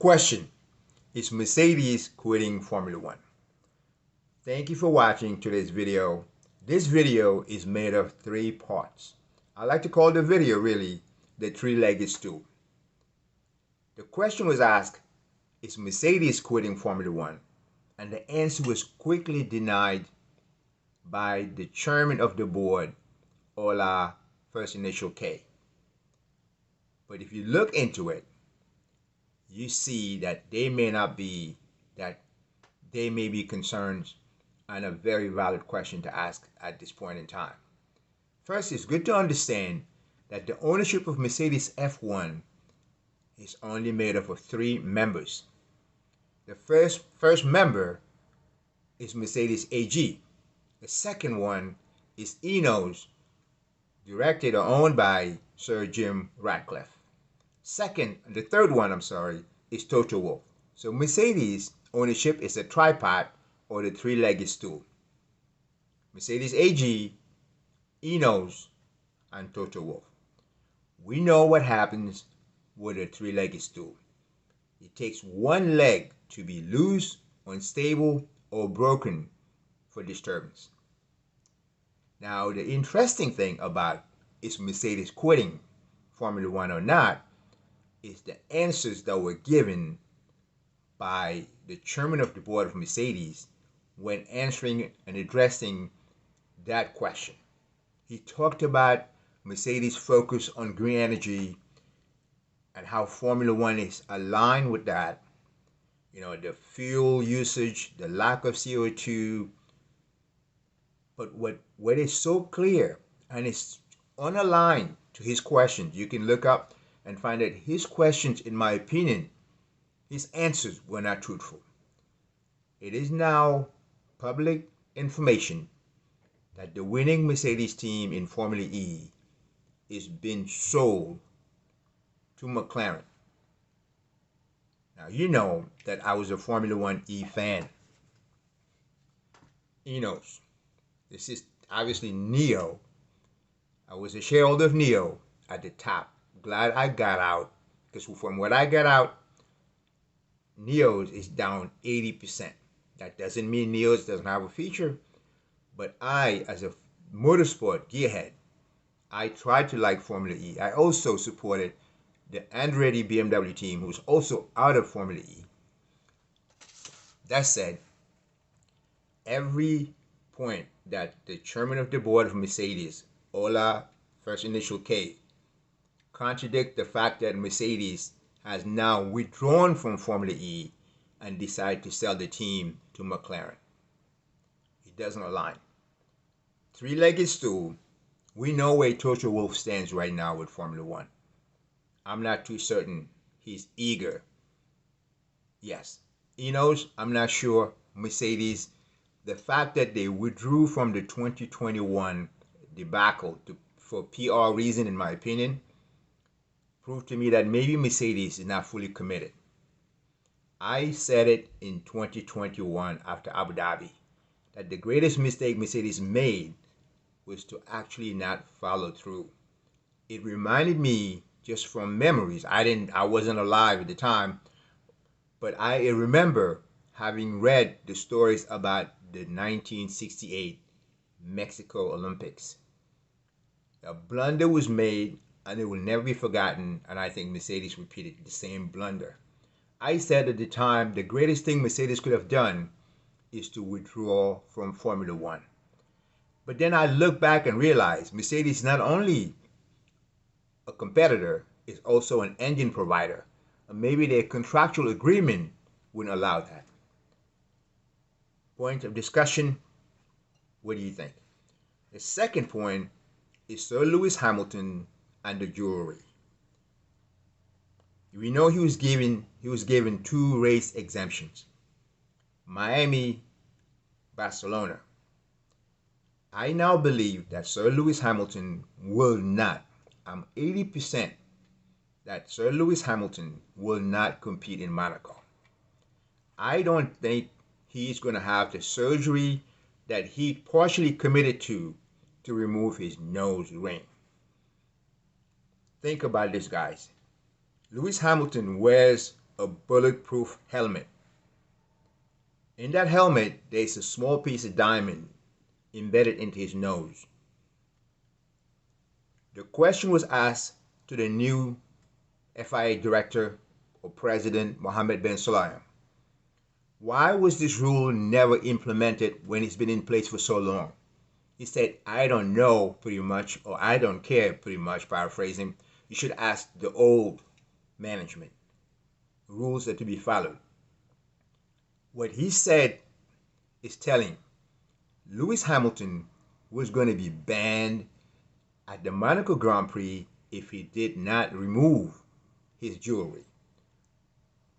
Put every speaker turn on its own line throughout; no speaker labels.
Question: is Mercedes quitting Formula One? Thank you for watching today's video. This video is made of 3 parts. I like to call the video really the three-legged stool. The question was asked, is Mercedes quitting Formula One? And the answer was quickly denied by the chairman of the board, Ola first initial K. But if you look into it, you see that they may be concerned, and a very valid question to ask at this point in time. First, it's good to understand that the ownership of Mercedes F1 is only made up of 3 members. The first member is Mercedes AG. The second one is Ineos, directed or owned by Sir Jim Ratcliffe. The third one, is Toto Wolff. So Mercedes ownership is a tripod or the three-legged stool. Mercedes AG, Ineos, and Toto Wolff. We know what happens with a three-legged stool. It takes one leg to be loose, unstable, or broken for disturbance. Now, the interesting thing about is Mercedes quitting Formula One or not is the answers that were given by the chairman of the board of Mercedes when answering and addressing that question. He talked about Mercedes' focus on green energy and how Formula One is aligned with that. You know, the fuel usage, the lack of CO2. But what is so clear and is unaligned to his questions, you can look up and find that his questions, in my opinion, his answers were not truthful. It is now public information that the winning Mercedes team in Formula E is being sold to McLaren. Now, you know that I was a Formula One E fan. Ineos. This is obviously Neo. I was a shareholder of Neo at the top. Glad I got out, because from what I got out, Neos is down 80%. That doesn't mean Neos doesn't have a feature, but I, as a motorsport gearhead, I tried to like Formula E. I also supported the Andretti BMW team, who's also out of Formula E. That said, every point that the chairman of the board of Mercedes, Ola first initial K, contradict the fact that Mercedes has now withdrawn from Formula E and decided to sell the team to McLaren. It doesn't align. Three-legged stool. We know where Toto Wolff stands right now with Formula One. I'm not too certain he's eager. Yes. Ineos, I'm not sure. Mercedes, the fact that they withdrew from the 2021 debacle for PR reason, in my opinion, proved to me that maybe Mercedes is not fully committed. I said it in 2021 after Abu Dhabi that the greatest mistake Mercedes made was to actually not follow through. It reminded me, just from memories, I wasn't alive at the time, but I remember having read the stories about the 1968 Mexico Olympics. A blunder was made, and it will never be forgotten, and I think Mercedes repeated the same blunder. I said at the time the greatest thing Mercedes could have done is to withdraw from Formula One. But then I look back and realize Mercedes is not only a competitor, is also an engine provider. And maybe their contractual agreement wouldn't allow that. Point of discussion, what do you think? The second point is Sir Lewis Hamilton and the jewelry. We know he was given 2 race exemptions. Miami, Barcelona. I now believe that Sir Lewis Hamilton will not. I'm 80% that Sir Lewis Hamilton will not compete in Monaco. I don't think he's going to have the surgery that he partially committed to remove his nose ring. Think about this, guys. Lewis Hamilton wears a bulletproof helmet. In that helmet, there's a small piece of diamond embedded into his nose. The question was asked to the new FIA director or president, Mohammed bin Sulayem. Why was this rule never implemented when it's been in place for so long? He said, I don't know, pretty much, or I don't care, pretty much, paraphrasing. You should ask the old management. Rules are to be followed. What he said is telling. Lewis Hamilton was going to be banned at the Monaco Grand Prix if he did not remove his jewelry.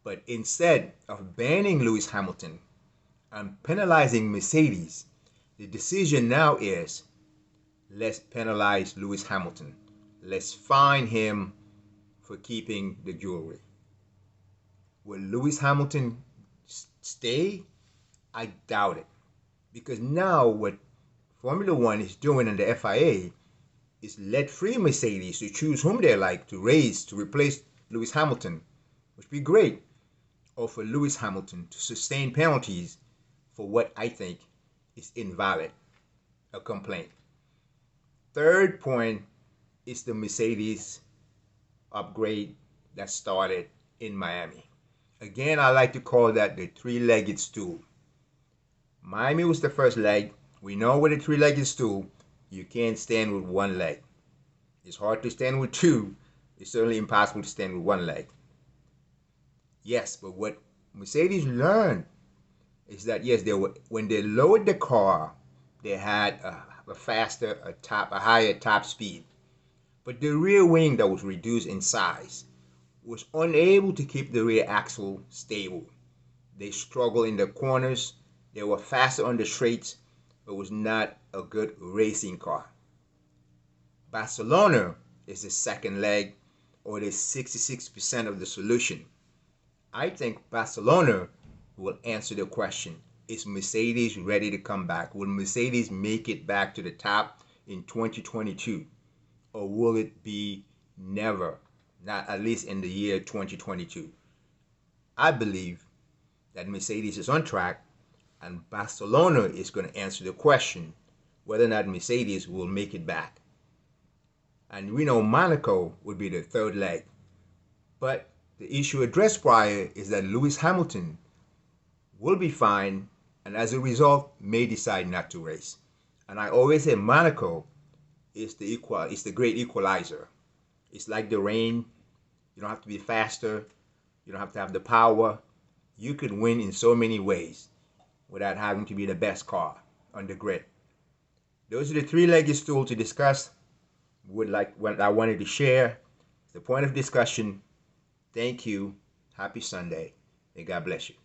But instead of banning Lewis Hamilton and penalizing Mercedes, the decision now is, let's penalize Lewis Hamilton. Let's fine him for keeping the jewelry. Will Lewis Hamilton stay? I doubt it. Because now what Formula One is doing in the FIA is let free Mercedes to choose whom they like to race to replace Lewis Hamilton, which would be great, or for Lewis Hamilton to sustain penalties for what I think is invalid, a complaint. Third point is the Mercedes upgrade that started in Miami. Again, I like to call that the three-legged stool. Miami was the first leg. We know with a three-legged stool, you can't stand with one leg. It's hard to stand with two. It's certainly impossible to stand with one leg. Yes, but what Mercedes learned is that, yes, when they lowered the car, they had a faster, a higher top speed. But the rear wing that was reduced in size was unable to keep the rear axle stable. They struggled in the corners. They were faster on the straights, but was not a good racing car. Barcelona is the second leg, or the 66% of the solution. I think Barcelona will answer the question, is Mercedes ready to come back? Will Mercedes make it back to the top in 2022? Or will it be never, not at least in the year 2022? I believe that Mercedes is on track, and Barcelona is going to answer the question whether or not Mercedes will make it back. And we know Monaco would be the third leg. But the issue addressed prior is that Lewis Hamilton will be fined, and as a result, may decide not to race. And I always say Monaco is the great equalizer. It's like the rain. You don't have to be faster. You don't have to have the power. You could win in so many ways without having to be the best car on the grid. Those are the three-legged stool to discuss. What I wanted to share. The point of discussion. Thank you. Happy Sunday. May God bless you.